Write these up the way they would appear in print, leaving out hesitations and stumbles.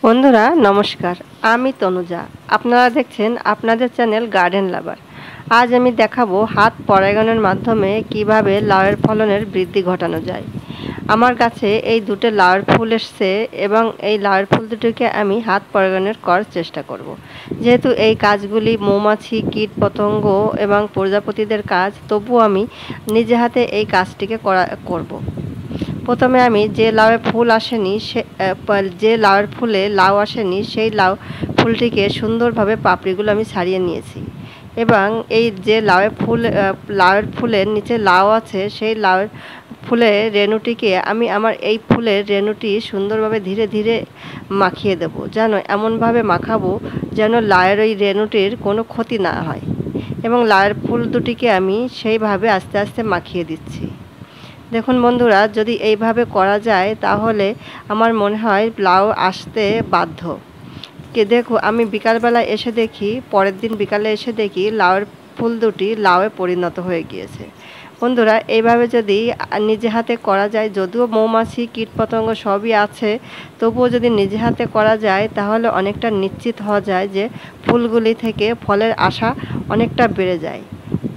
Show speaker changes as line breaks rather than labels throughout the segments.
বন্ধুরা নমস্কার, আমি তনুজা। আপনারা দেখছেন আপনাদের চ্যানেল গার্ডেন লাভার। আজ আমি দেখাবো হাত পরাগায়নের মাধ্যমে কিভাবে লাউয়ের ফলনের বৃদ্ধি ঘটানো যায়। আমার কাছে এই দুটো লাউয়ের ফুল এসছে এবং এই লাউয়ের ফুল দুটোকে আমি হাত পরাগায়নের করার চেষ্টা করব। যেহেতু এই কাজগুলি মৌমাছি, কীট পতঙ্গ এবং প্রজাপতিদের কাজ, তবুও আমি নিজে হাতে এই কাজটিকে করব। প্রথমে আমি যে লাউয়ে ফুল আসেনি যে লাউয়ের ফুলে লাউ আসেনি সেই লাউ ফুলটিকে সুন্দরভাবে পাপড়িগুলো আমি ছাড়িয়ে নিয়েছি এবং এই যে লাউয়ের ফুলের নিচে লাউ আছে সেই লাউয়ের ফুলের রেণুটিকে আমি আমার এই ফুলের রেণুটি সুন্দরভাবে ধীরে ধীরে মাখিয়ে দেবো, যেন এমনভাবে মাখাবো যেন লাউয়ের ওই রেণুটির কোনো ক্ষতি না হয়। এবং লাউয়ের ফুল দুটিকে আমি সেইভাবে আস্তে আস্তে মাখিয়ে দিচ্ছি। দেখুন বন্ধুরা, যদি এইভাবে করা যায় তাহলে আমার মনে হয় লাউ আসতে বাধ্য। দেখো, আমি বিকালবেলা এসে দেখি, পরের দিন বিকালে এসে দেখি লাউয়ের ফুল দুটি লাউয়ে পরিণত হয়ে গিয়েছে। বন্ধুরা, এইভাবে যদি নিজে হাতে করা যায়, যদিও মৌমাছি কীটপতঙ্গ সবই আছে, তবুও যদি নিজে হাতে করা যায় তাহলে অনেকটা নিশ্চিত হওয়া যায় যে ফুলগুলি থেকে ফলের আশা অনেকটা বেড়ে যায়।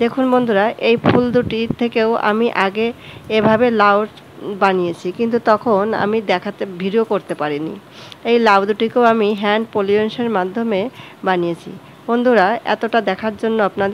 দেখুন বন্ধুরা, এই ফুল দুটি থেকেও আমি আগে এভাবে লাউ বানিয়েছি, কিন্তু তখন আমি ভিডিও করতে পারিনি। এই লাউ দুটিকেও আমি হ্যান্ড পলিনেশনের মাধ্যমে বানিয়েছি। বন্ধুরা, এতটা দেখার জন্য আপনাদের